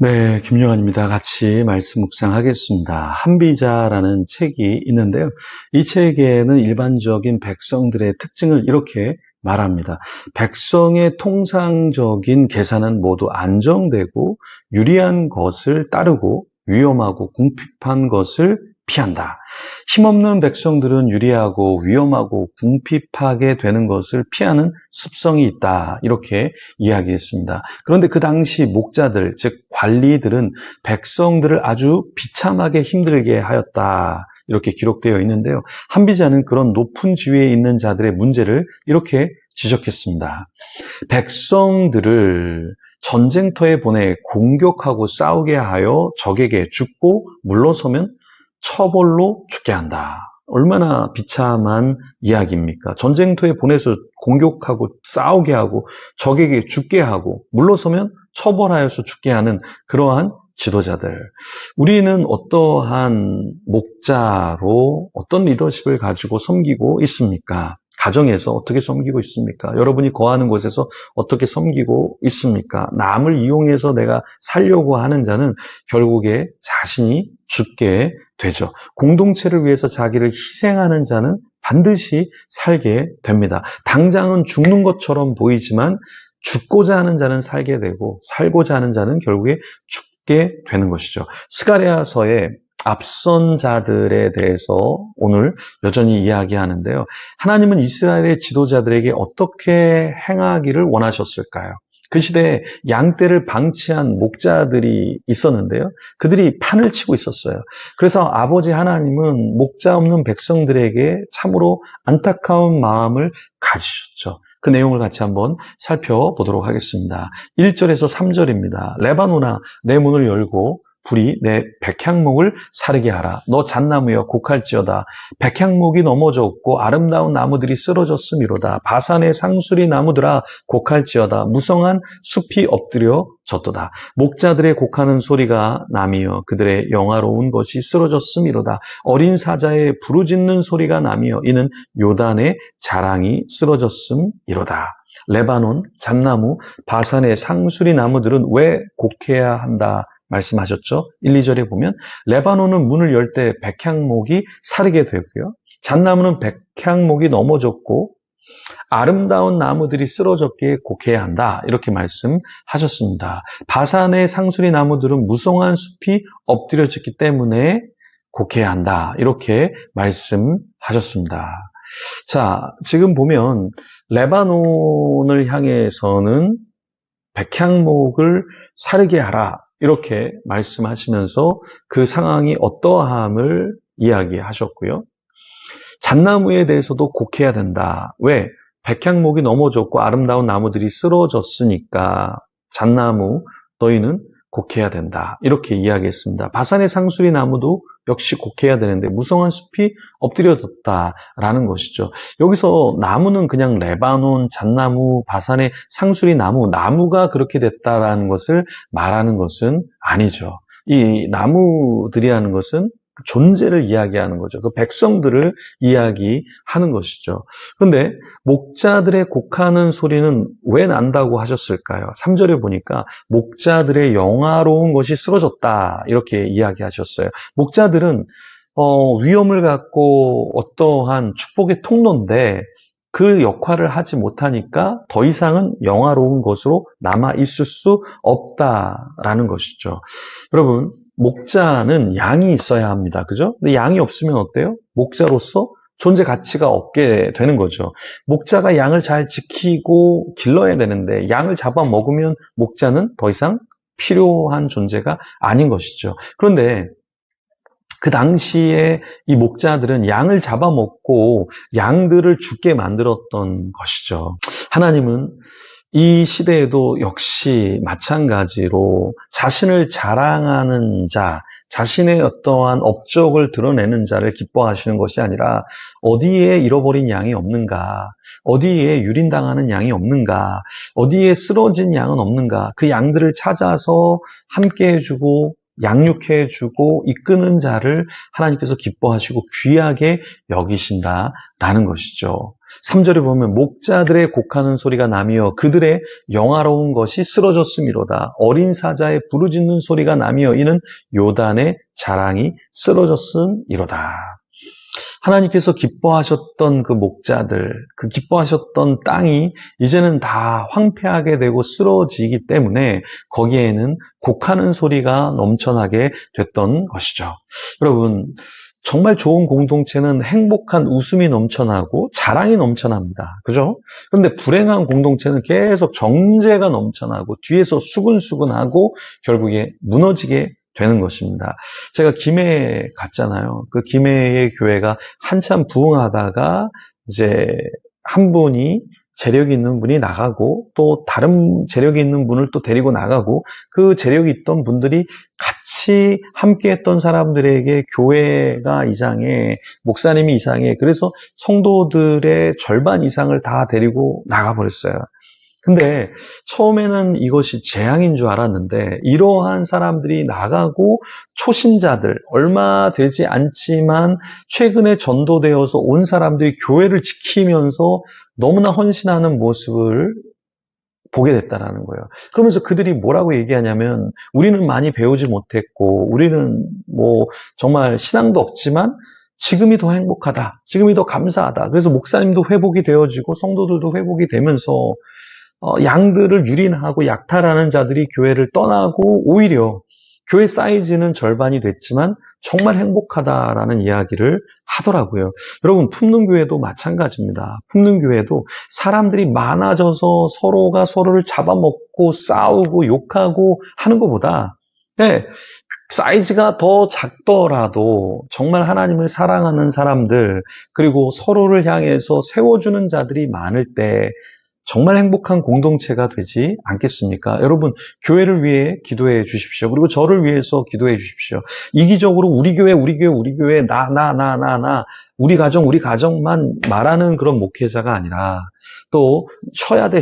네, 김요한입니다. 같이 말씀 묵상하겠습니다. 한비자라는 책이 있는데요. 이 책에는 일반적인 백성들의 특징을 이렇게 말합니다. 백성의 통상적인 계산은 모두 안정되고 유리한 것을 따르고 위험하고 궁핍한 것을 피한다. 힘없는 백성들은 유리하고 위험하고 궁핍하게 되는 것을 피하는 습성이 있다. 이렇게 이야기했습니다. 그런데 그 당시 목자들, 즉 관리들은 백성들을 아주 비참하게 힘들게 하였다. 이렇게 기록되어 있는데요. 한비자는 그런 높은 지위에 있는 자들의 문제를 이렇게 지적했습니다. 백성들을 전쟁터에 보내 공격하고 싸우게 하여 적에게 죽고 물러서면 처벌로 죽게 한다. 얼마나 비참한 이야기입니까? 전쟁터에 보내서 공격하고 싸우게 하고 적에게 죽게 하고 물러서면 처벌하여서 죽게 하는 그러한 지도자들. 우리는 어떠한 목자로 어떤 리더십을 가지고 섬기고 있습니까? 가정에서 어떻게 섬기고 있습니까? 여러분이 거하는 곳에서 어떻게 섬기고 있습니까? 남을 이용해서 내가 살려고 하는 자는 결국에 자신이 죽게 되죠. 공동체를 위해서 자기를 희생하는 자는 반드시 살게 됩니다. 당장은 죽는 것처럼 보이지만 죽고자 하는 자는 살게 되고 살고자 하는 자는 결국에 죽게 되는 것이죠. 스가랴서의 앞선 자들에 대해서 오늘 여전히 이야기하는데요. 하나님은 이스라엘의 지도자들에게 어떻게 행하기를 원하셨을까요? 그 시대에 양떼를 방치한 목자들이 있었는데요. 그들이 판을 치고 있었어요. 그래서 아버지 하나님은 목자 없는 백성들에게 참으로 안타까운 마음을 가지셨죠. 그 내용을 같이 한번 살펴보도록 하겠습니다. 1절에서 3절입니다. 레바노나 내 문을 열고 불이 내 백향목을 사르게 하라. 너 잣나무여 곡할지어다. 백향목이 넘어졌고 아름다운 나무들이 쓰러졌음이로다. 바산의 상수리 나무들아 곡할지어다. 무성한 숲이 엎드려졌도다. 목자들의 곡하는 소리가 나미여 그들의 영화로운 것이 쓰러졌음이로다. 어린 사자의 부르짖는 소리가 나미여 이는 요단의 자랑이 쓰러졌음이로다. 레바논, 잣나무, 바산의 상수리 나무들은 왜 곡해야 한다? 말씀하셨죠? 1, 2절에 보면 레바논은 문을 열 때 백향목이 사르게 되고요. 잣나무는 백향목이 넘어졌고 아름다운 나무들이 쓰러졌기에 곡해야 한다. 이렇게 말씀하셨습니다. 바산의 상수리 나무들은 무성한 숲이 엎드려졌기 때문에 곡해야 한다. 이렇게 말씀하셨습니다. 자, 지금 보면 레바논을 향해서는 백향목을 사르게 하라. 이렇게 말씀하시면서 그 상황이 어떠함을 이야기하셨고요. 잣나무에 대해서도 곡해야 된다. 왜? 백향목이 넘어졌고 아름다운 나무들이 쓰러졌으니까 잣나무 너희는 곡해야 된다. 이렇게 이야기했습니다. 바산의 상수리 나무도 역시 곡해야 되는데 무성한 숲이 엎드려졌다라는 것이죠. 여기서 나무는 그냥 레바논, 잣나무, 바산의 상수리 나무, 나무가 그렇게 됐다라는 것을 말하는 것은 아니죠. 이 나무들이라는 것은 존재를 이야기하는 거죠. 그 백성들을 이야기하는 것이죠. 그런데 목자들의 곡하는 소리는 왜 난다고 하셨을까요? 3절에 보니까 목자들의 영화로운 것이 쓰러졌다 이렇게 이야기하셨어요. 목자들은 위엄을 갖고 어떠한 축복의 통로인데 그 역할을 하지 못하니까 더 이상은 영화로운 것으로 남아 있을 수 없다라는 것이죠. 여러분, 목자는 양이 있어야 합니다. 그죠? 근데 양이 없으면 어때요? 목자로서 존재 가치가 없게 되는 거죠. 목자가 양을 잘 지키고 길러야 되는데 양을 잡아먹으면 목자는 더 이상 필요한 존재가 아닌 것이죠. 그런데 그 당시에 이 목자들은 양을 잡아먹고 양들을 죽게 만들었던 것이죠. 하나님은 이 시대에도 역시 마찬가지로 자신을 자랑하는 자, 자신의 어떠한 업적을 드러내는 자를 기뻐하시는 것이 아니라 어디에 잃어버린 양이 없는가, 어디에 유린당하는 양이 없는가, 어디에 쓰러진 양은 없는가, 그 양들을 찾아서 함께 해주고 양육해주고 이끄는 자를 하나님께서 기뻐하시고 귀하게 여기신다라는 것이죠. 3절에 보면 목자들의 곡하는 소리가 나며 그들의 영화로운 것이 쓰러졌음이로다. 어린 사자의 부르짖는 소리가 나며 이는 요단의 자랑이 쓰러졌음이로다. 하나님께서 기뻐하셨던 그 목자들, 그 기뻐하셨던 땅이 이제는 다 황폐하게 되고 쓰러지기 때문에 거기에는 곡하는 소리가 넘쳐나게 됐던 것이죠. 여러분, 정말 좋은 공동체는 행복한 웃음이 넘쳐나고 자랑이 넘쳐납니다. 그죠? 그런데 불행한 공동체는 계속 정죄가 넘쳐나고 뒤에서 수근수근하고 결국에 무너지게 되는 것입니다. 제가 김해에 갔잖아요. 그 김해의 교회가 한참 부흥하다가 이제 한 분이 재력이 있는 분이 나가고 또 다른 재력이 있는 분을 또 데리고 나가고 그 재력이 있던 분들이 같이 함께 했던 사람들에게 교회가 이상해, 목사님이 이상해. 그래서 성도들의 절반 이상을 다 데리고 나가버렸어요. 근데 처음에는 이것이 재앙인 줄 알았는데 이러한 사람들이 나가고 초신자들, 얼마 되지 않지만 최근에 전도되어서 온 사람들이 교회를 지키면서 너무나 헌신하는 모습을 보게 됐다라는 거예요. 그러면서 그들이 뭐라고 얘기하냐면 우리는 많이 배우지 못했고 우리는 뭐 정말 신앙도 없지만 지금이 더 행복하다. 지금이 더 감사하다. 그래서 목사님도 회복이 되어지고 성도들도 회복이 되면서 양들을 유린하고 약탈하는 자들이 교회를 떠나고 오히려 교회 사이즈는 절반이 됐지만 정말 행복하다라는 이야기를 하더라고요. 여러분, 품능교회도 마찬가지입니다. 품능교회도 사람들이 많아져서 서로가 서로를 잡아먹고 싸우고 욕하고 하는 것보다 사이즈가 더 작더라도 정말 하나님을 사랑하는 사람들 그리고 서로를 향해서 세워주는 자들이 많을 때 정말 행복한 공동체가 되지 않겠습니까? 여러분, 교회를 위해 기도해 주십시오. 그리고 저를 위해서 기도해 주십시오. 이기적으로 우리 교회, 나, 우리 가정만 말하는 그런 목회자가 아니라 또 쉬어야 돼.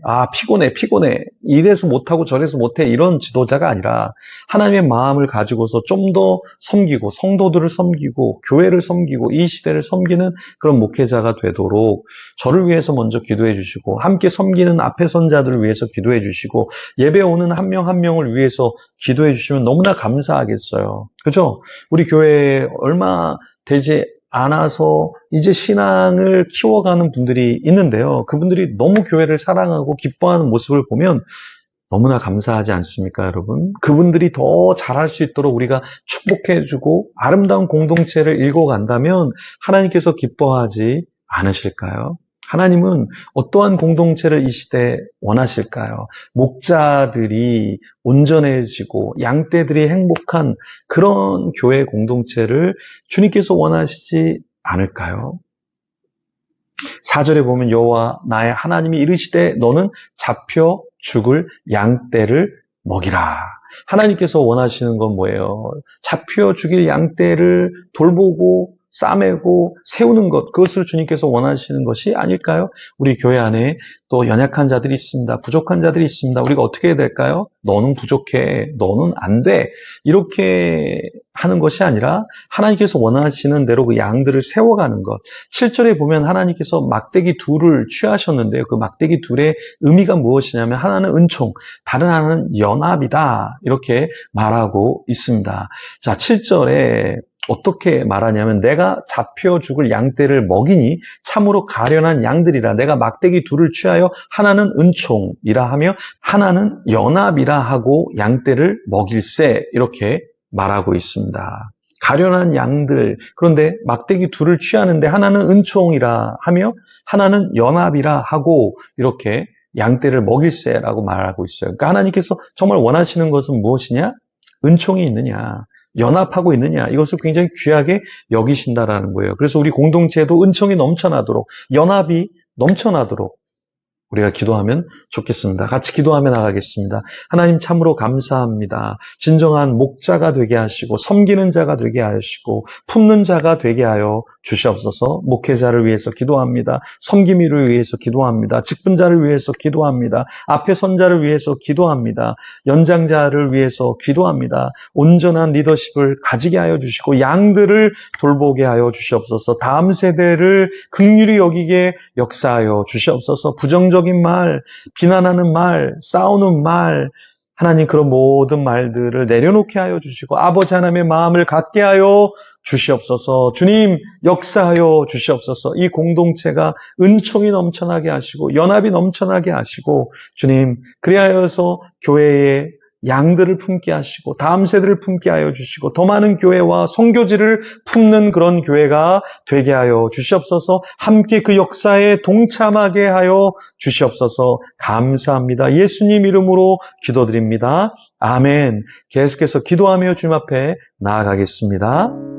아, 피곤해. 이래서 못하고 저래서 못해. 이런 지도자가 아니라 하나님의 마음을 가지고서 좀 더 섬기고 성도들을 섬기고 교회를 섬기고 이 시대를 섬기는 그런 목회자가 되도록 저를 위해서 먼저 기도해 주시고 함께 섬기는 앞에 선 자들을 위해서 기도해 주시고 예배 오는 한 명 한 명을 위해서 기도해 주시면 너무나 감사하겠어요. 그죠? 우리 교회에 얼마 되지 않아서 이제 신앙을 키워가는 분들이 있는데요. 그분들이 너무 교회를 사랑하고 기뻐하는 모습을 보면 너무나 감사하지 않습니까, 여러분? 그분들이 더 잘할 수 있도록 우리가 축복해주고 아름다운 공동체를 읽어간다면 하나님께서 기뻐하지 않으실까요? 하나님은 어떠한 공동체를 이 시대에 원하실까요? 목자들이 온전해지고 양떼들이 행복한 그런 교회 공동체를 주님께서 원하시지 않을까요? 4절에 보면 여호와 나의 하나님이 이르시되 너는 잡혀 죽을 양떼를 먹이라. 하나님께서 원하시는 건 뭐예요? 잡혀 죽일 양떼를 돌보고 싸매고 세우는 것, 그것을 주님께서 원하시는 것이 아닐까요? 우리 교회 안에 또 연약한 자들이 있습니다. 부족한 자들이 있습니다. 우리가 어떻게 해야 될까요? 너는 부족해. 너는 안 돼. 이렇게 하는 것이 아니라 하나님께서 원하시는 대로 그 양들을 세워가는 것. 7절에 보면 하나님께서 막대기 둘을 취하셨는데요. 그 막대기 둘의 의미가 무엇이냐면 하나는 은총, 다른 하나는 연합이다. 이렇게 말하고 있습니다. 자, 7절에 어떻게 말하냐면 내가 잡혀 죽을 양떼를 먹이니 참으로 가련한 양들이라. 내가 막대기 둘을 취하여 하나는 은총이라 하며 하나는 연합이라 하고 양떼를 먹일세. 이렇게 말하고 있습니다. 가련한 양들, 그런데 막대기 둘을 취하는데 하나는 은총이라 하며 하나는 연합이라 하고 이렇게 양떼를 먹일세라고 말하고 있어요. 그러니까 하나님께서 정말 원하시는 것은 무엇이냐? 은총이 있느냐? 연합하고 있느냐, 이것을 굉장히 귀하게 여기신다라는 거예요. 그래서 우리 공동체에도 은총이 넘쳐나도록, 연합이 넘쳐나도록 우리가 기도하면 좋겠습니다. 같이 기도하며 나가겠습니다. 하나님 참으로 감사합니다. 진정한 목자가 되게 하시고 섬기는 자가 되게 하시고 품는 자가 되게 하여 주시옵소서. 목회자를 위해서 기도합니다. 섬김이를 위해서 기도합니다. 직분자를 위해서 기도합니다. 앞에 선 자를 위해서 기도합니다. 연장자를 위해서 기도합니다. 온전한 리더십을 가지게 하여 주시고 양들을 돌보게 하여 주시옵소서. 다음 세대를 긍휼히 여기게 역사하여 주시옵소서. 부정적인 말, 비난하는 말, 싸우는 말, 하나님 그런 모든 말들을 내려놓게 하여 주시고 아버지 하나님의 마음을 갖게 하여 주시옵소서. 주님 역사하여 주시옵소서. 이 공동체가 은총이 넘쳐나게 하시고 연합이 넘쳐나게 하시고 주님 그리하여서 교회의 양들을 품게 하시고 다음 세대를 품게 하여 주시고 더 많은 교회와 선교지를 품는 그런 교회가 되게 하여 주시옵소서. 함께 그 역사에 동참하게 하여 주시옵소서. 감사합니다. 예수님 이름으로 기도드립니다. 아멘. 계속해서 기도하며 주님 앞에 나아가겠습니다.